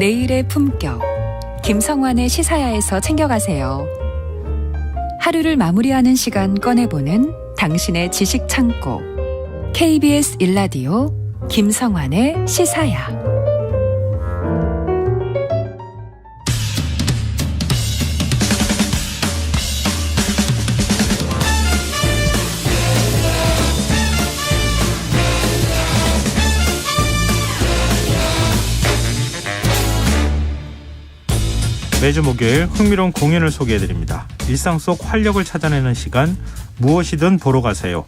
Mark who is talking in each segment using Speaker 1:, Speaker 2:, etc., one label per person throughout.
Speaker 1: 내일의 품격, 김성환의 시사야에서 챙겨가세요. 하루를 마무리하는 시간 꺼내보는 당신의 지식 창고. KBS 1라디오 김성환의 시사야.
Speaker 2: 매주 목요일 흥미로운 공연을 소개해드립니다. 일상 속 활력을 찾아내는 시간, 무엇이든 보러 가세요.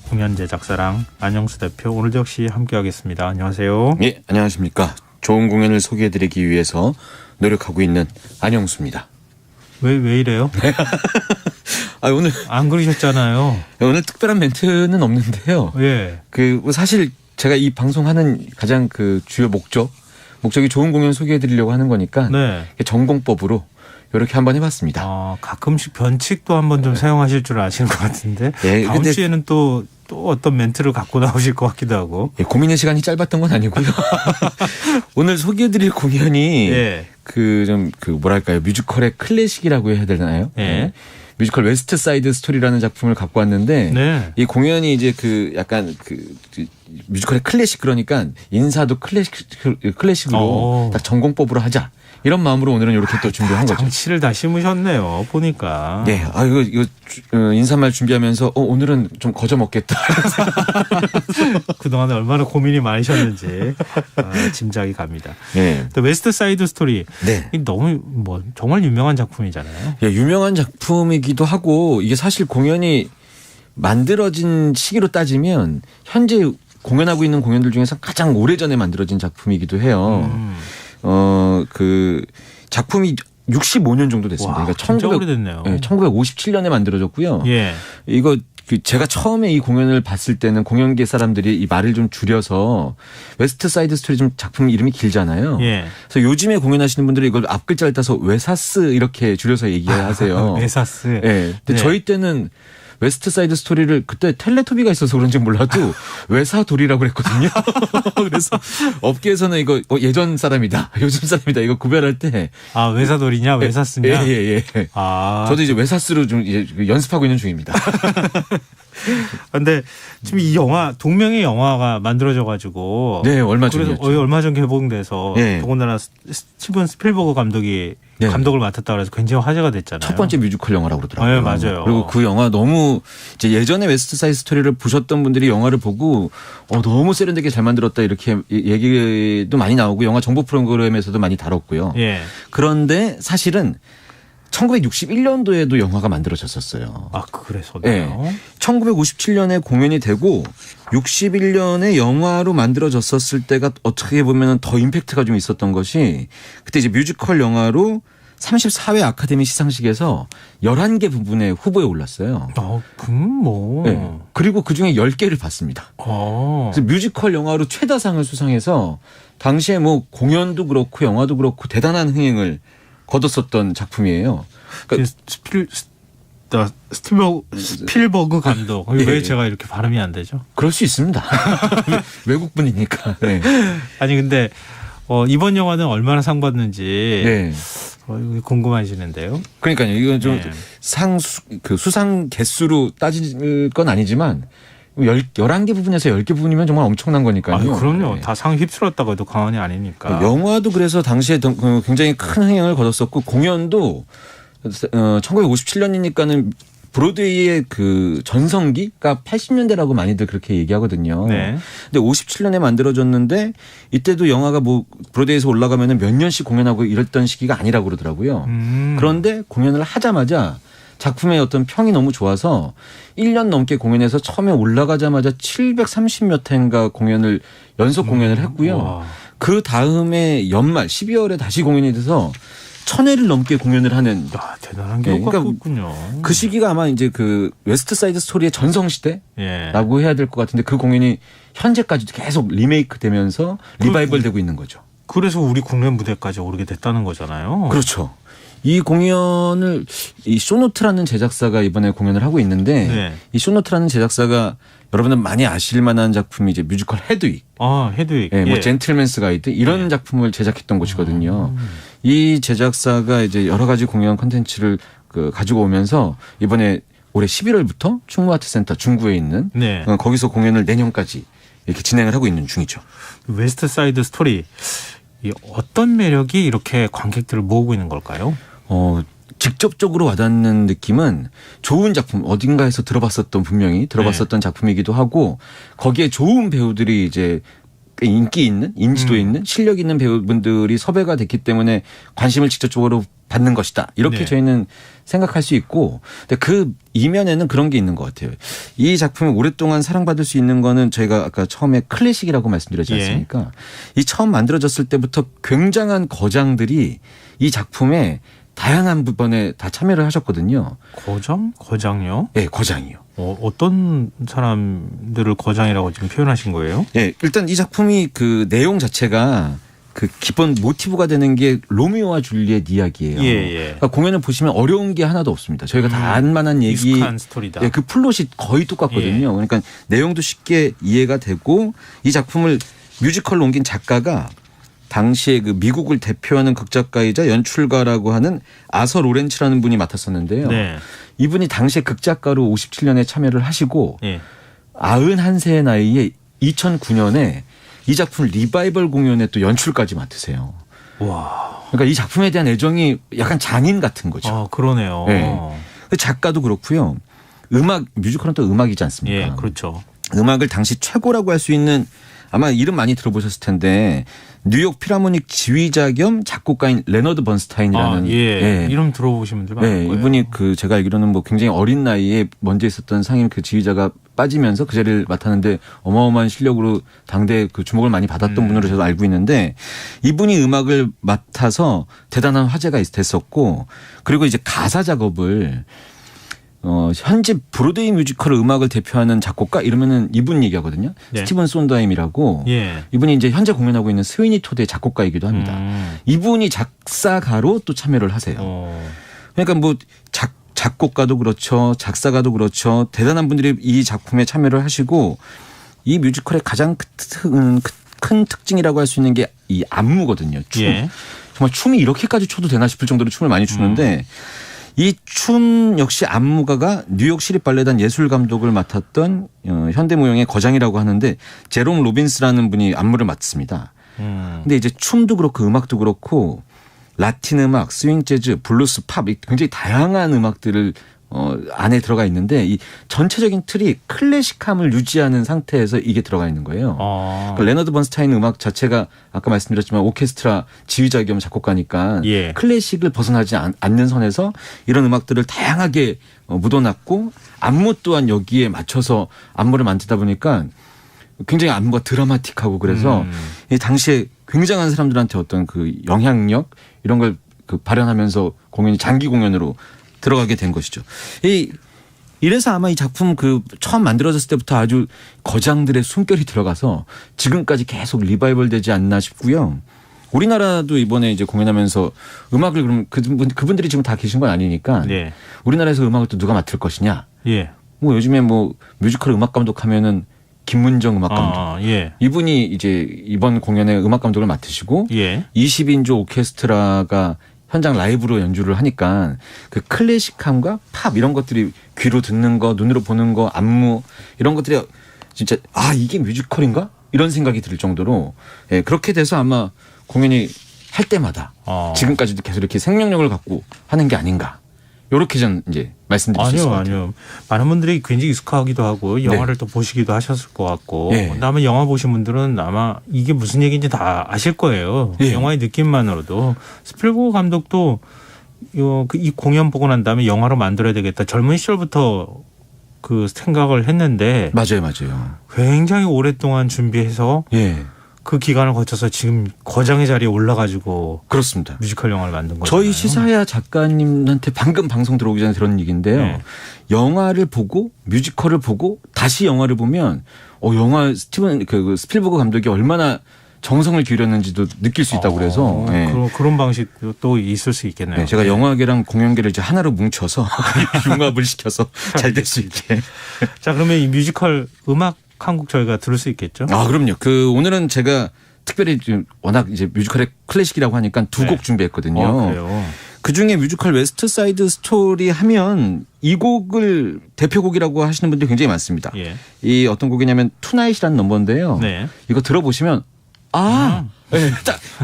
Speaker 2: 공연 제작사랑 안영수 대표, 오늘도 역시 함께하겠습니다. 안녕하세요.
Speaker 3: 예, 안녕하십니까. 좋은 공연을 소개해드리기 위해서 노력하고 있는 안영수입니다.
Speaker 2: 왜 이래요?
Speaker 3: 오늘
Speaker 2: 안 그러셨잖아요.
Speaker 3: 오늘 특별한 멘트는 없는데요.
Speaker 2: 예.
Speaker 3: 사실 제가 이 방송하는 가장 주요 목적이 좋은 공연 소개해드리려고 하는 거니까
Speaker 2: 네.
Speaker 3: 전공법으로 이렇게 한번 해봤습니다.
Speaker 2: 가끔씩 변칙도 한번 좀 사용하실 줄 아시는 것 같은데 다음 주에는 또 어떤 멘트를 갖고 나오실 것 같기도 하고.
Speaker 3: 예, 고민의 시간이 짧았던 건 아니고요. 오늘 소개해드릴 공연이 뭐랄까요, 뮤지컬의 클래식이라고 해야 되나요?
Speaker 2: 예.
Speaker 3: 뮤지컬 웨스트 사이드 스토리라는 작품을 갖고 왔는데
Speaker 2: 네.
Speaker 3: 이 공연이 이제 약간 뮤지컬의 클래식, 그러니까 인사도 클래식으로 딱 전공법으로 하자, 이런 마음으로 오늘은 이렇게 또 준비한 거죠.
Speaker 2: 장치를 다 심으셨네요, 보니까.
Speaker 3: 네, 이거 인사말 준비하면서 오늘은 좀 거저 먹겠다.
Speaker 2: 그동안에 얼마나 고민이 많으셨는지 짐작이 갑니다.
Speaker 3: 네.
Speaker 2: 또 웨스트 사이드 스토리.
Speaker 3: 네.
Speaker 2: 너무 정말 유명한 작품이잖아요.
Speaker 3: 예, 유명한 작품이기도 하고, 이게 사실 공연이 만들어진 시기로 따지면 현재 공연하고 있는 공연들 중에서 가장 오래전에 만들어진 작품이기도 해요. 작품이 65년 정도 됐습니다.
Speaker 2: 와,
Speaker 3: 그러니까
Speaker 2: 진짜 오래됐네요.
Speaker 3: 1957년에 만들어졌고요.
Speaker 2: 예.
Speaker 3: 이거 제가 처음에 이 공연을 봤을 때는 공연계 사람들이 이 말을 좀 줄여서 웨스트 사이드 스토리, 좀 작품 이름이 길잖아요.
Speaker 2: 예.
Speaker 3: 그래서 요즘에 공연하시는 분들이 이걸 앞글자를 따서 웨사스 이렇게 줄여서 얘기하세요.
Speaker 2: 웨사스.
Speaker 3: 네. 근데
Speaker 2: 네.
Speaker 3: 저희 때는 웨스트 사이드 스토리를 그때 텔레토비가 있어서 그런지 몰라도 외사돌이라고 그랬거든요. 그래서 업계에서는 이거 예전 사람이다, 요즘 사람이다, 이거 구별할 때
Speaker 2: 외사돌이냐 외사스냐.
Speaker 3: 예. 저도 이제 외사스로 좀 이제 연습하고 있는 중입니다.
Speaker 2: 근데 지금 이 영화, 동명의 영화가 만들어져가지고.
Speaker 3: 네, 얼마
Speaker 2: 전이었죠. 그래서 얼마 전 개봉돼서 더군다나 스티븐 스필버그 감독이 감독을 맡았다 그래서 굉장히 화제가 됐잖아요.
Speaker 3: 첫 번째 뮤지컬 영화라고 그러더라고요.
Speaker 2: 네, 맞아요.
Speaker 3: 그리고 그 영화 너무 이제 예전에 웨스트 사이드 스토리를 보셨던 분들이 영화를 보고 너무 세련되게 잘 만들었다, 이렇게 얘기도 많이 나오고 영화 정보 프로그램에서도 많이 다뤘고요.
Speaker 2: 예.
Speaker 3: 그런데 사실은 1961년도에도 영화가 만들어졌었어요.
Speaker 2: 그래서요?
Speaker 3: 네. 1957년에 공연이 되고 61년에 영화로 만들어졌었을 때가 어떻게 보면 더 임팩트가 좀 있었던 것이, 그때 이제 뮤지컬 영화로 34회 아카데미 시상식에서 11개 부분에 후보에 올랐어요.
Speaker 2: 네.
Speaker 3: 그리고 그중에 10개를 받습니다. 그래서 뮤지컬 영화로 최다상을 수상해서 당시에 공연도 그렇고 영화도 그렇고 대단한 흥행을 거뒀었던 작품이에요. 그러니까
Speaker 2: 스필버그 감독. 왜 제가 이렇게 발음이 안 되죠?
Speaker 3: 그럴 수 있습니다. 외국분이니까. 네.
Speaker 2: 아니 근데 이번 영화는 얼마나 상 받는지 궁금하시는데요.
Speaker 3: 그러니까요. 이건 좀 수상 개수로 따질 건 아니지만 11개 부분에서 10개 부분이면 정말 엄청난 거니까요.
Speaker 2: 그럼요. 다 상 휩쓸었다고 해도 과언이 아니니까.
Speaker 3: 영화도 그래서 당시에 굉장히 큰 흥행을 거뒀었고, 공연도 1957년이니까는 브로드웨이의 전성기가 80년대라고 많이들 그렇게 얘기하거든요.
Speaker 2: 네.
Speaker 3: 근데 57년에 만들어졌는데 이때도 영화가 브로드웨이에서 올라가면은 몇 년씩 공연하고 이랬던 시기가 아니라고 그러더라고요. 그런데 공연을 하자마자 작품의 어떤 평이 너무 좋아서 1년 넘게 공연해서 처음에 올라가자마자 730몇 회인가 연속 공연을 했고요. 그 다음에 연말 12월에 다시 공연이 돼서 1000회를 넘게 공연을 하는.
Speaker 2: 대단한 기록가 있군요.
Speaker 3: 그 시기가 아마 이제 웨스트 사이드 스토리의 전성시대라고 해야 될 것 같은데, 그 공연이 현재까지도 계속 리메이크 되면서 리바이벌 되고 있는 거죠.
Speaker 2: 그래서 우리 국내 무대까지 오르게 됐다는 거잖아요.
Speaker 3: 그렇죠. 이 공연을 이 쇼노트라는 제작사가 이번에 공연을 하고 있는데
Speaker 2: 네.
Speaker 3: 이 쇼노트라는 제작사가 여러분들 많이 아실 만한 작품이 이제 뮤지컬 헤드윅,
Speaker 2: 헤드윅,
Speaker 3: 뭐 젠틀맨스 가이드 이런 작품을 제작했던 곳이거든요. 이 제작사가 이제 여러 가지 공연 콘텐츠를 가지고 오면서 이번에 올해 11월부터 충무아트센터 중구에 있는
Speaker 2: 네.
Speaker 3: 거기서 공연을 내년까지 이렇게 진행을 하고 있는 중이죠.
Speaker 2: 웨스트 사이드 스토리 이 어떤 매력이 이렇게 관객들을 모으고 있는 걸까요?
Speaker 3: 직접적으로 와닿는 느낌은 좋은 작품 어딘가에서 분명히 들어봤었던 작품이기도 하고 거기에 좋은 배우들이 이제 인기 있는 인지도 있는 실력 있는 배우분들이 섭외가 됐기 때문에 관심을 직접적으로 받는 것이다. 이렇게
Speaker 2: 네.
Speaker 3: 저희는 생각할 수 있고 근데 그 이면에는 그런 게 있는 것 같아요. 이 작품이 오랫동안 사랑받을 수 있는 거는 저희가 아까 처음에 클래식이라고 말씀드렸지 않습니까? 이 처음 만들어졌을 때부터 굉장한 거장들이 이 작품에 다양한 부분에 다 참여를 하셨거든요.
Speaker 2: 거장요?
Speaker 3: 네, 거장이요.
Speaker 2: 어떤 사람들을 거장이라고 지금 표현하신 거예요?
Speaker 3: 네, 일단 이 작품이 그 내용 자체가 그 기본 모티브가 되는 게 로미오와 줄리엣 이야기예요. 그러니까 공연을 보시면 어려운 게 하나도 없습니다. 저희가 다 안만한 얘기,
Speaker 2: 익숙한 스토리다.
Speaker 3: 그 플롯이 거의 똑같거든요. 그러니까 내용도 쉽게 이해가 되고 이 작품을 뮤지컬로 옮긴 작가가 당시에 그 미국을 대표하는 극작가이자 연출가라고 하는 아서 로렌츠라는 분이 맡았었는데요.
Speaker 2: 네.
Speaker 3: 이분이 당시에 극작가로 57년에 참여를 하시고
Speaker 2: 예.
Speaker 3: 91세의 나이에 2009년에 이 작품 리바이벌 공연에 또 연출까지 맡으세요.
Speaker 2: 와.
Speaker 3: 그러니까 이 작품에 대한 애정이 약간 장인 같은 거죠.
Speaker 2: 그러네요.
Speaker 3: 네. 작가도 그렇고요. 뮤지컬은 또 음악이지 않습니까?
Speaker 2: 예, 그렇죠.
Speaker 3: 음악을 당시 최고라고 할 수 있는 아마 이름 많이 들어보셨을 텐데 뉴욕 필하모닉 지휘자 겸 작곡가인 레너드 번스타인이라는
Speaker 2: 이름 들어보신 분들 많을 거예요.
Speaker 3: 이분이 제가 알기로는 뭐 굉장히 어린 나이에 먼저 있었던 상임 그 지휘자가 빠지면서 그 자리를 맡았는데 어마어마한 실력으로 당대 그 주목을 많이 받았던 분으로 저도 알고 있는데 이분이 음악을 맡아서 대단한 화제가 됐었고 그리고 이제 가사 작업을 현재 브로드웨이 뮤지컬 음악을 대표하는 작곡가 이러면은 이분 얘기하거든요.
Speaker 2: 네.
Speaker 3: 스티븐 손다임이라고 이분이 이제 현재 공연하고 있는 스위니 토드의 작곡가이기도 합니다. 이분이 작사가로 또 참여를 하세요. 그러니까 뭐 작곡가도 그렇죠. 작사가도 그렇죠. 대단한 분들이 이 작품에 참여를 하시고 이 뮤지컬의 가장 큰 특징이라고 할 수 있는 게 이 안무거든요. 춤. 정말 춤이 이렇게까지 춰도 되나 싶을 정도로 춤을 많이 추는데 이 춤 역시 안무가가 뉴욕 시립발레단 예술감독을 맡았던 현대무용의 거장이라고 하는데 제롬 로빈스라는 분이 안무를 맡습니다. 근데 이제 춤도 그렇고 음악도 그렇고 라틴 음악, 스윙 재즈, 블루스, 팝 굉장히 다양한 음악들을 안에 들어가 있는데 이 전체적인 틀이 클래식함을 유지하는 상태에서 이게 들어가 있는 거예요. 그러니까 레너드 번스타인 음악 자체가 아까 말씀드렸지만 오케스트라 지휘자 겸 작곡가니까 클래식을 벗어나지 않는 선에서 이런 음악들을 다양하게 묻어놨고 안무 또한 여기에 맞춰서 안무를 만들다 보니까 굉장히 안무가 드라마틱하고 그래서 이 당시에 굉장한 사람들한테 어떤 그 영향력 이런 걸 발현하면서 공연이 장기 공연으로 들어가게 된 것이죠. 이래서 아마 이 작품 처음 만들어졌을 때부터 아주 거장들의 숨결이 들어가서 지금까지 계속 리바이벌 되지 않나 싶고요. 우리나라도 이번에 이제 공연하면서 음악을 그럼 그분들이 지금 다 계신 건 아니니까 우리나라에서 음악을 또 누가 맡을 것이냐. 뭐 요즘에 뭐 뮤지컬 음악 감독 하면은 김문정 음악 감독. 이분이 이제 이번 공연의 음악 감독을 맡으시고 20인조 오케스트라가 현장 라이브로 연주를 하니까 그 클래식함과 팝 이런 것들이 귀로 듣는 거, 눈으로 보는 거, 안무 이런 것들이 진짜 이게 뮤지컬인가? 이런 생각이 들 정도로 그렇게 돼서 아마 공연이 할 때마다 지금까지도 계속 이렇게 생명력을 갖고 하는 게 아닌가. 요렇게 전 이제 말씀드릴 수 있을 것 같아요.
Speaker 2: 아니요. 많은 분들이 굉장히 익숙하기도 하고 영화를 또 보시기도 하셨을 것 같고 그다음에 영화 보신 분들은 아마 이게 무슨 얘기인지 다 아실 거예요. 영화의 느낌만으로도. 스필버그 감독도 이 공연 보고 난 다음에 영화로 만들어야 되겠다. 젊은 시절부터 그 생각을 했는데
Speaker 3: 맞아요.
Speaker 2: 굉장히 오랫동안 준비해서 그 기간을 거쳐서 지금 거장의 자리에 올라가지고
Speaker 3: 그렇습니다.
Speaker 2: 뮤지컬 영화를 만든 거죠.
Speaker 3: 저희 시사야 작가님한테 방금 방송 들어오기 전에 들은 얘기인데요. 영화를 보고 뮤지컬을 보고 다시 영화를 보면 영화 스피버그 감독이 얼마나 정성을 기울였는지도 느낄 수 있다고 그래서 예.
Speaker 2: 그런 방식도 또 있을 수 있겠네요.
Speaker 3: 네, 제가 영화계랑 공연계를 이제 하나로 뭉쳐서 융합을 시켜서 잘 될 수 있게.
Speaker 2: 자, 그러면 이 뮤지컬 음악 한 곡 저희가 들을 수 있겠죠?
Speaker 3: 아, 그럼요. 오늘은 제가 특별히 좀 워낙 이제 뮤지컬의 클래식이라고 하니까 두 곡 준비했거든요.
Speaker 2: 그래요.
Speaker 3: 그 중에 뮤지컬 웨스트 사이드 스토리 하면 이 곡을 대표곡이라고 하시는 분들이 굉장히 많습니다.
Speaker 2: 예.
Speaker 3: 이 어떤 곡이냐면 투나잇이라는 넘버인데요.
Speaker 2: 네.
Speaker 3: 이거 들어보시면 네,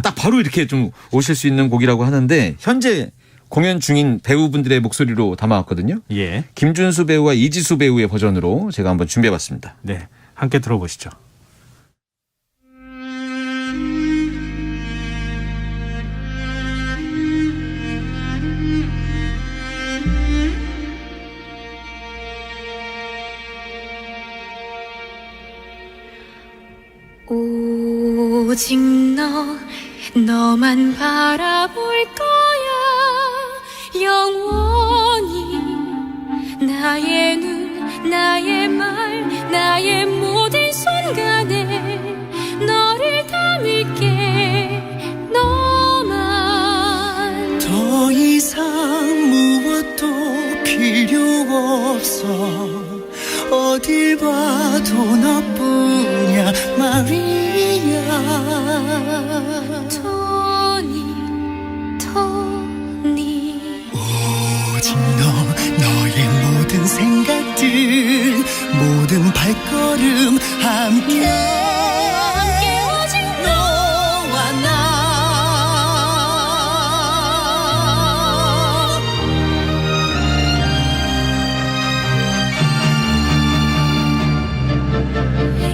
Speaker 3: 딱 바로 이렇게 좀 오실 수 있는 곡이라고 하는데 현재 공연 중인 배우분들의 목소리로 담아왔거든요.
Speaker 2: 예.
Speaker 3: 김준수 배우와 이지수 배우의 버전으로 제가 한번 준비해봤습니다.
Speaker 2: 네. 함께 들어보시죠.
Speaker 4: 오직 너만 바라볼 거야 영원히 나의 눈 나의 말 나의 모든 순간에 너를 담을게 너만
Speaker 5: 더 이상 무엇도 필요 없어 어딜 봐도 너뿐이야 마리아
Speaker 4: 토니
Speaker 5: 오직 너의 모든 생각들 모든 발걸음 함께
Speaker 4: 오직
Speaker 5: 너와 나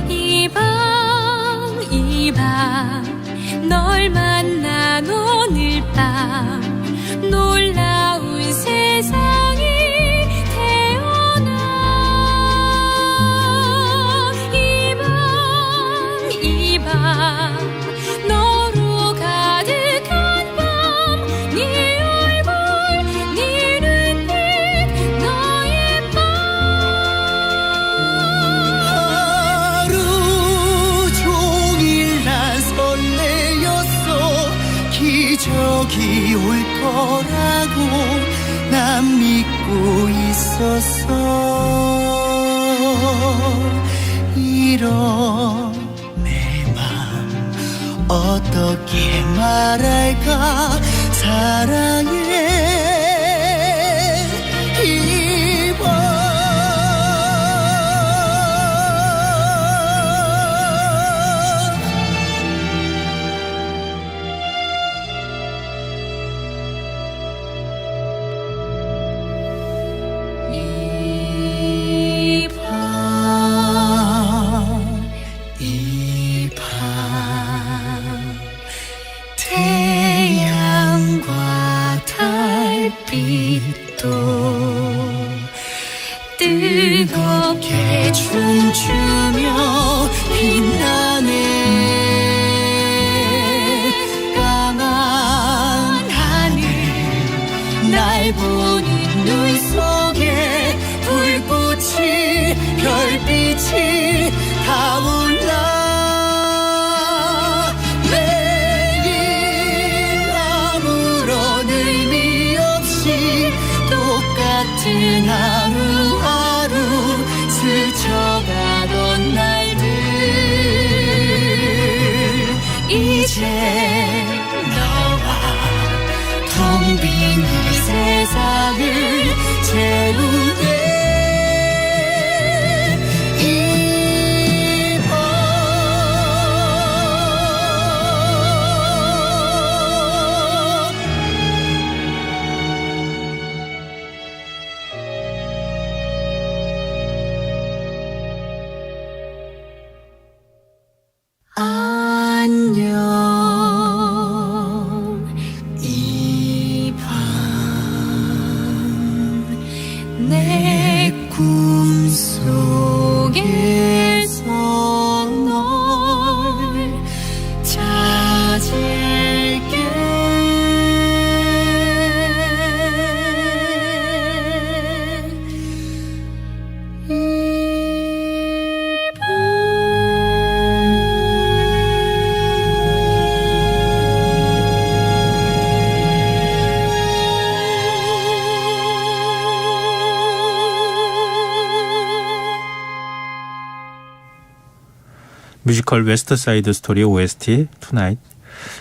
Speaker 4: 이 밤 널 만난 오늘 밤 놀라운 세상이 태어나 이 밤 너로 가득한 밤 네 얼굴 네 눈빛 너의 밤
Speaker 5: 하루 종일 난 설레었어 기적이 올 거라고 난 믿고 있었어 이런 내 맘 어떻게 말할까 사랑해 이 밤 이 밤 태양과 달빛도 뜨겁게 춤추며 빛나네 까만 하늘 날 보는 눈 속에 불꽃이 별빛이 타올라 매일 아무런 의미 없이 똑같은 하루하루 스쳐가던 날들 이제 너와 텅 빈 이 세상을 채우네 이 밤 안녕 이 밤
Speaker 2: 뮤지컬 웨스트 사이드 스토리 OST 투나잇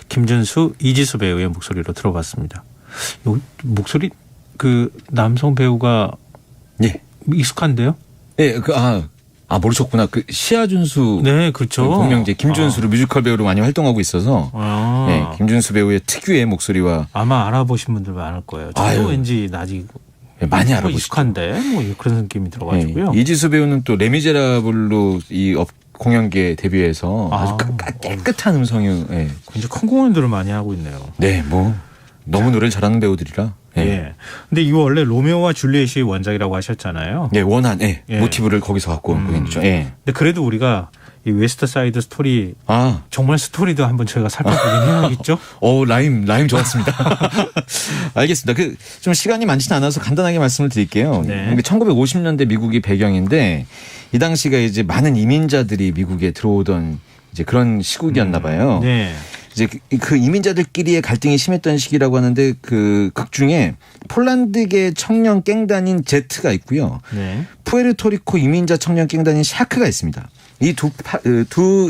Speaker 2: 김준수, 이지수 배우의 목소리로 들어봤습니다. 요 목소리 그 남성 배우가
Speaker 3: 예.
Speaker 2: 익숙한데요?
Speaker 3: 예, 모르셨구나. 그 시아준수.
Speaker 2: 네, 그렇죠.
Speaker 3: 본명제 김준수로 뮤지컬 배우로 많이 활동하고 있어서 네, 김준수 배우의 특유의 목소리와
Speaker 2: 아마 알아보신 분들 많을 거예요. 저도
Speaker 3: 아유.
Speaker 2: 왠지 아직
Speaker 3: 많이 알아보시죠.
Speaker 2: 익숙한데 뭐 그런 느낌이 들어가지고요.
Speaker 3: 네, 이지수 배우는 또 레미제라블로 이 공연계 데뷔해서 아주 깨끗한 음성이
Speaker 2: 굉장히 큰 공연들을 많이 하고 있네요.
Speaker 3: 네, 뭐 너무 노래를 잘하는 배우들이라.
Speaker 2: 예. 근데 이거 원래 로미오와 줄리엣이 원작이라고 하셨잖아요.
Speaker 3: 네, 원한 모티브를 거기서 갖고 온 거겠죠. 예.
Speaker 2: 근데 그래도 우리가 이 웨스트 사이드 스토리
Speaker 3: 아,
Speaker 2: 정말 스토리도 한번 저희가 살펴보긴 해야겠죠?
Speaker 3: 라임 좋았습니다. 알겠습니다. 좀 시간이 많지는 않아서 간단하게 말씀을 드릴게요.
Speaker 2: 네.
Speaker 3: 1950년대 미국이 배경인데 이 당시가 이제 많은 이민자들이 미국에 들어오던 이제 그런 시국이었나 봐요.
Speaker 2: 네.
Speaker 3: 이제 그 이민자들끼리의 갈등이 심했던 시기라고 하는데 그 극 중에 폴란드계 청년 갱단인 제트가 있고요.
Speaker 2: 네.
Speaker 3: 푸에르토리코 이민자 청년 갱단인 샤크가 있습니다. 이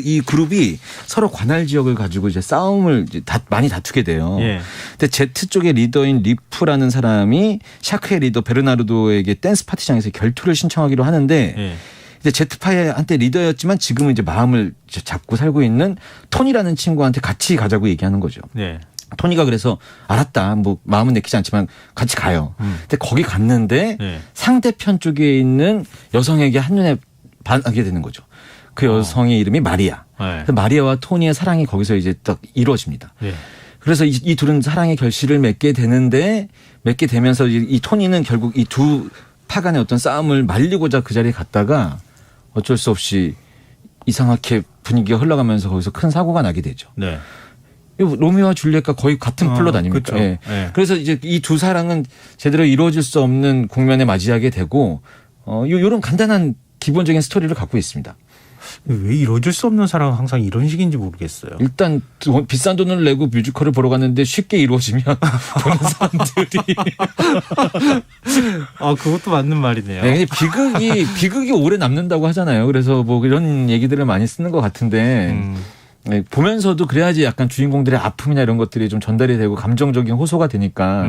Speaker 3: 이 그룹이 서로 관할 지역을 가지고 이제 싸움을 이제 많이 다투게 돼요.
Speaker 2: 예.
Speaker 3: 근데 제트 쪽의 리더인 리프라는 사람이 샤크의 리더 베르나르도에게 댄스 파티장에서 결투를 신청하기로 하는데
Speaker 2: 예.
Speaker 3: 이제 제트파의 한때 리더였지만 지금은 이제 마음을 잡고 살고 있는 토니라는 친구한테 같이 가자고 얘기하는 거죠.
Speaker 2: 네.
Speaker 3: 토니가 그래서 알았다. 뭐 마음은 내키지 않지만 같이 가요. 근데 거기 갔는데
Speaker 2: 네.
Speaker 3: 상대편 쪽에 있는 여성에게 한눈에 반하게 되는 거죠. 그 여성의 이름이 마리아.
Speaker 2: 네.
Speaker 3: 그래서 마리아와 토니의 사랑이 거기서 이제 딱 이루어집니다.
Speaker 2: 네.
Speaker 3: 그래서 이 둘은 사랑의 결실을 맺게 되면서 이 토니는 결국 이 두 파 간의 어떤 싸움을 말리고자 그 자리에 갔다가 어쩔 수 없이 이상하게 분위기가 흘러가면서 거기서 큰 사고가 나게 되죠.
Speaker 2: 네.
Speaker 3: 로미오와 줄리엣과 거의 같은 플롯 아닙니까?
Speaker 2: 그렇죠.
Speaker 3: 예.
Speaker 2: 예.
Speaker 3: 그래서 이제 이 두 사랑은 제대로 이루어질 수 없는 국면에 맞이하게 되고 이런 간단한 기본적인 스토리를 갖고 있습니다.
Speaker 2: 왜 이루어질 수 없는 사랑은 항상 이런 식인지 모르겠어요.
Speaker 3: 일단 비싼 돈을 내고 뮤지컬을 보러 갔는데 쉽게 이루어지면 보는 사람들이
Speaker 2: 그것도 맞는 말이네요.
Speaker 3: 네, 비극이 오래 남는다고 하잖아요. 그래서 뭐 이런 얘기들을 많이 쓰는 것 같은데 네, 보면서도 그래야지 약간 주인공들의 아픔이나 이런 것들이 좀 전달이 되고 감정적인 호소가 되니까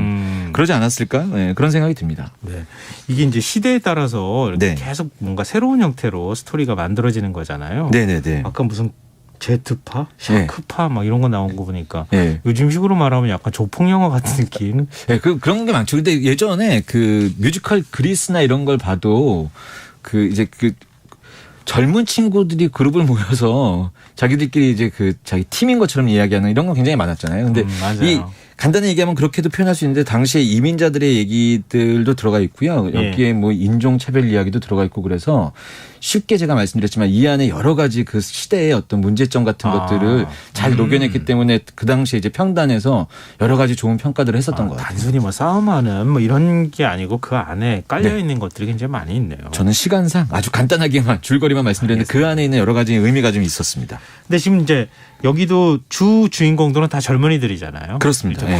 Speaker 3: 그러지 않았을까? 네, 그런 생각이 듭니다.
Speaker 2: 네. 이게 이제 시대에 따라서 이렇게
Speaker 3: 네.
Speaker 2: 계속 뭔가 새로운 형태로 스토리가 만들어지는 거잖아요.
Speaker 3: 네네네.
Speaker 2: 아까 무슨 제트파, 샤크파 막 이런 거 나온 거 보니까
Speaker 3: 네.
Speaker 2: 요즘식으로 말하면 약간 조폭 영화 같은 느낌.
Speaker 3: 네, 그런 게 많죠. 근데 예전에 그 뮤지컬 그리스나 이런 걸 봐도 이제 젊은 친구들이 그룹을 모여서 자기들끼리 이제 자기 팀인 것처럼 이야기하는 이런 거 굉장히 많았잖아요. 근데
Speaker 2: 맞아요.
Speaker 3: 간단히 얘기하면 그렇게도 표현할 수 있는데 당시에 이민자들의 얘기들도 들어가 있고요. 여기에 뭐 인종차별 이야기도 들어가 있고 그래서 쉽게 제가 말씀드렸지만 이 안에 여러 가지 그 시대의 어떤 문제점 같은 것들을 잘 녹여냈기 때문에 그 당시에 이제 평단에서 여러 가지 좋은 평가들을 했었던 것 같아요.
Speaker 2: 단순히 뭐 싸움하는 뭐 이런 게 아니고 그 안에 깔려 있는 것들이 굉장히 많이 있네요.
Speaker 3: 저는 시간상 아주 간단하게만 줄거리만 말씀드렸는데 그 안에 있는 여러 가지 의미가 좀 있었습니다.
Speaker 2: 근데 지금 이제 여기도 주인공들은 다 젊은이들이잖아요.
Speaker 3: 그렇습니다. 네.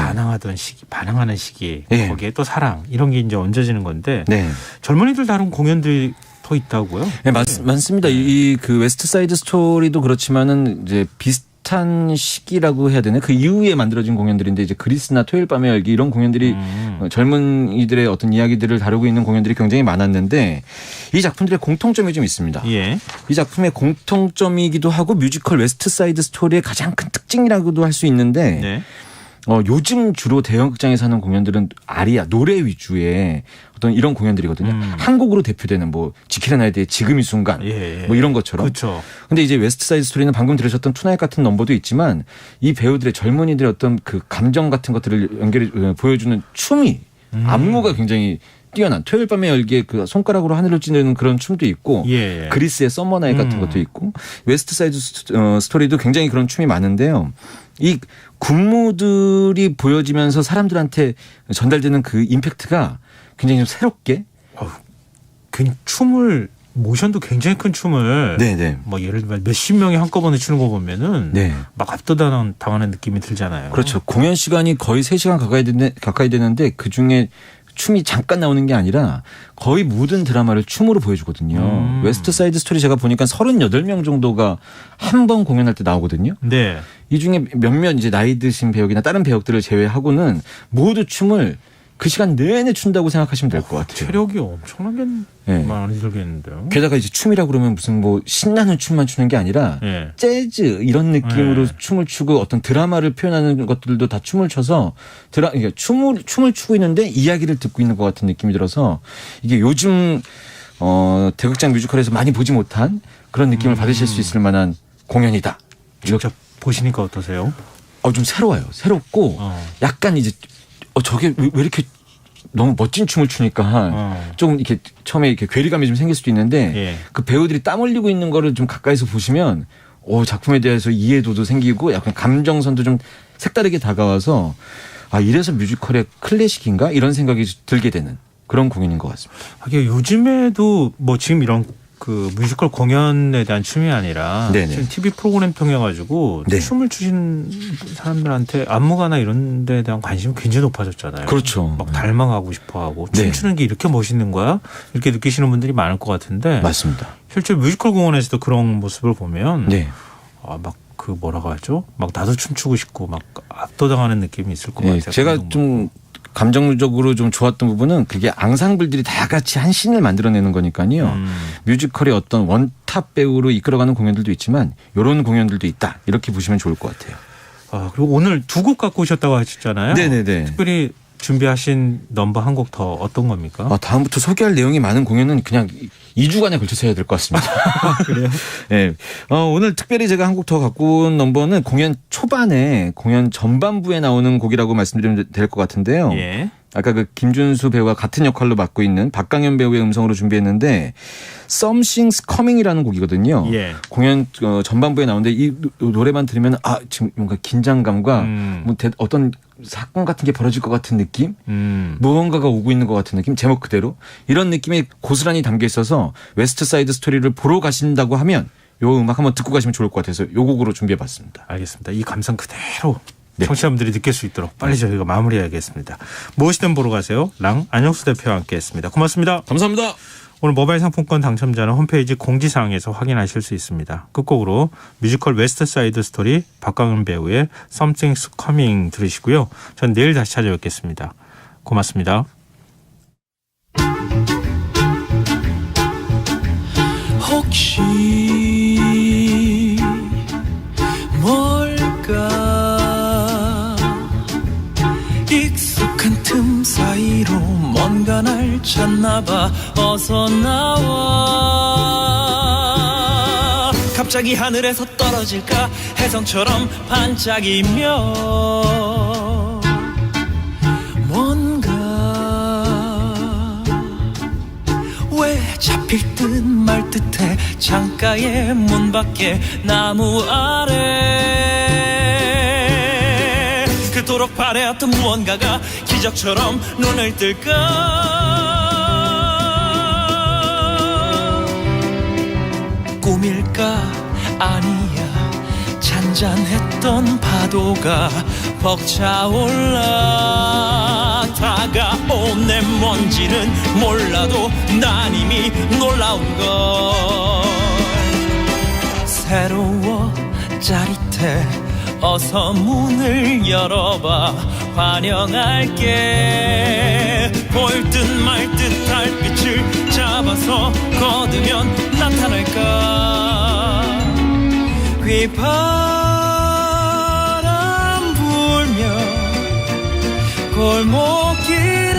Speaker 2: 반항하는 시기,
Speaker 3: 네.
Speaker 2: 거기에 또 사랑 이런 게 이제 얹어지는 건데
Speaker 3: 네.
Speaker 2: 젊은이들 다룬 공연들이 더 있다고요?
Speaker 3: 네, 맞습니다. 그 웨스트 사이드 스토리도 그렇지만은 이제 비슷한 시기라고 해야 되나? 그 이후에 만들어진 공연들인데 이제 그리스나 토요일 밤의 열기 이런 공연들이 젊은이들의 어떤 이야기들을 다루고 있는 공연들이 굉장히 많았는데 이 작품들의 공통점이 좀 있습니다.
Speaker 2: 예.
Speaker 3: 이 작품의 공통점이기도 하고 뮤지컬 웨스트 사이드 스토리의 가장 큰 특징이라고도 할 수 있는데
Speaker 2: 네.
Speaker 3: 요즘 주로 대형극장에서 하는 공연들은 아리아 노래 위주의 어떤 이런 공연들이거든요. 한국으로 대표되는 뭐 지킬의 나이드의 지금 이 순간 뭐 이런 것처럼.
Speaker 2: 그렇죠.
Speaker 3: 근데 이제 웨스트 사이드 스토리는 방금 들으셨던 투나잇 같은 넘버도 있지만 이 배우들의 젊은이들의 어떤 그 감정 같은 것들을 보여주는 춤이 안무가 굉장히 뛰어난 토요일 밤의 열기에 그 손가락으로 하늘을 찌르는 그런 춤도 있고
Speaker 2: 예.
Speaker 3: 그리스의 썸머나잇 같은 것도 있고 웨스트 사이드 스토리도 굉장히 그런 춤이 많은데요. 이 군무들이 보여지면서 사람들한테 전달되는 그 임팩트가 굉장히 좀 새롭게
Speaker 2: 춤을 모션도 굉장히 큰 춤을
Speaker 3: 네네.
Speaker 2: 뭐 예를 들면 몇십 명이 한꺼번에 추는 거 보면은
Speaker 3: 네.
Speaker 2: 막 압도당하는 느낌이 들잖아요.
Speaker 3: 그렇죠. 공연 시간이 거의 3시간 가까이 되는데 그중에 춤이 잠깐 나오는 게 아니라 거의 모든 드라마를 춤으로 보여주거든요. 웨스트 사이드 스토리 제가 보니까 38명 정도가 한 번 공연할 때 나오거든요.
Speaker 2: 네.
Speaker 3: 이 중에 몇몇 이제 나이 드신 배역이나 다른 배역들을 제외하고는 모두 춤을 그 시간 내내 춘다고 생각하시면 될 것 같아요.
Speaker 2: 체력이 엄청나게
Speaker 3: 네.
Speaker 2: 많이 들겠는데요.
Speaker 3: 게다가 이제 춤이라 그러면 무슨 뭐 신나는 춤만 추는 게 아니라
Speaker 2: 네.
Speaker 3: 재즈 이런 느낌으로
Speaker 2: 네.
Speaker 3: 춤을 추고 어떤 드라마를 표현하는 것들도 다 춤을 춰서 그러니까 춤을 추고 있는데 이야기를 듣고 있는 것 같은 느낌이 들어서 이게 요즘 대극장 뮤지컬에서 많이 보지 못한 그런 느낌을 받으실 수 있을 만한 공연이다.
Speaker 2: 직접 보시니까 어떠세요?
Speaker 3: 좀 새로워요. 새롭고 약간 이제 저게 왜 이렇게 너무 멋진 춤을 추니까 좀 이렇게 처음에 이렇게 괴리감이 좀 생길 수도 있는데
Speaker 2: 예.
Speaker 3: 그 배우들이 땀 흘리고 있는 거를 좀 가까이서 보시면 작품에 대해서 이해도도 생기고 약간 감정선도 좀 색다르게 다가와서 이래서 뮤지컬의 클래식인가 이런 생각이 들게 되는 그런 공연인 것 같습니다.
Speaker 2: 하긴 요즘에도 뭐 지금 이런 그 뮤지컬 공연에 대한 춤이 아니라
Speaker 3: 네네.
Speaker 2: 지금 TV 프로그램 통해 가지고
Speaker 3: 네.
Speaker 2: 춤을 추신 사람들한테 안무가나 이런 데에 대한 관심이 굉장히 높아졌잖아요.
Speaker 3: 그렇죠.
Speaker 2: 막 닮아가고 싶어하고
Speaker 3: 네.
Speaker 2: 춤추는 게 이렇게 멋있는 거야? 이렇게 느끼시는 분들이 많을 것 같은데
Speaker 3: 맞습니다.
Speaker 2: 실제 뮤지컬 공연에서도 그런 모습을 보면
Speaker 3: 네.
Speaker 2: 막 그 뭐라고 하죠? 막 나도 춤추고 싶고 막 압도당하는 느낌이 있을 것
Speaker 3: 네,
Speaker 2: 같아요.
Speaker 3: 제가 좀 감정적으로 좀 좋았던 부분은 그게 앙상블들이 다 같이 한 씬을 만들어내는 거니까요. 뮤지컬의 어떤 원탑 배우로 이끌어가는 공연들도 있지만 이런 공연들도 있다. 이렇게 보시면 좋을 것 같아요.
Speaker 2: 그리고 오늘 두 곡 갖고 오셨다고 하셨잖아요.
Speaker 3: 네네네.
Speaker 2: 특별히 준비하신 넘버 한 곡 더 어떤 겁니까?
Speaker 3: 다음부터 소개할 내용이 많은 공연은 그냥 2주간에 걸쳐서 해야 될 것 같습니다.
Speaker 2: 그래요?
Speaker 3: 네. 오늘 특별히 제가 한 곡 더 갖고 온 넘버는 공연 초반에 공연 전반부에 나오는 곡이라고 말씀드리면 될 것 같은데요.
Speaker 2: 예.
Speaker 3: 아까 그 김준수 배우와 같은 역할로 맡고 있는 박강현 배우의 음성으로 준비했는데 Something's Coming이라는 곡이거든요.
Speaker 2: 예.
Speaker 3: 공연 전반부에 나오는데 이 노래만 들으면 지금 뭔가 긴장감과 뭐 어떤 사건 같은 게 벌어질 것 같은 느낌? 무언가가 오고 있는 것 같은 느낌? 제목 그대로 이런 느낌이 고스란히 담겨 있어서 웨스트 사이드 스토리를 보러 가신다고 하면 요 음악 한번 듣고 가시면 좋을 것 같아서 요 곡으로 준비해봤습니다.
Speaker 2: 알겠습니다. 이 감성 그대로
Speaker 3: 네.
Speaker 2: 청취자분들이 느낄 수 있도록 빨리 저희가 마무리해야겠습니다. 무엇이든 보러 가세요. 랑 안영수 대표와 함께했습니다. 고맙습니다.
Speaker 3: 감사합니다.
Speaker 2: 오늘 모바일 상품권 당첨자는 홈페이지 공지사항에서 확인하실 수 있습니다. 끝곡으로 뮤지컬 웨스트 사이드 스토리 박강은 배우의 Something's Coming 들으시고요. 전 내일 다시 찾아뵙겠습니다. 고맙습니다.
Speaker 5: 혹시 뭘까 익숙한 틈 사이로 뭔가 날 찾나봐 어서 나와 갑자기 하늘에서 떨어질까 혜성처럼 반짝이며 뭔가 왜 잡힐 듯 말 듯해 창가의 문 밖에 나무 아래 그토록 바래왔던 무언가가 기적처럼 눈을 뜰까 꿈일까 아니야 잔잔했던 파도가 벅차올라 다가온 내 먼지는 몰라도 난 이미 놀라운 걸 새로워 짜릿해 어서 문을 열어봐 환영할게 보일 듯 말 듯 달빛을 잡아서 거두면 나타날까 휘바람 불며 골목길에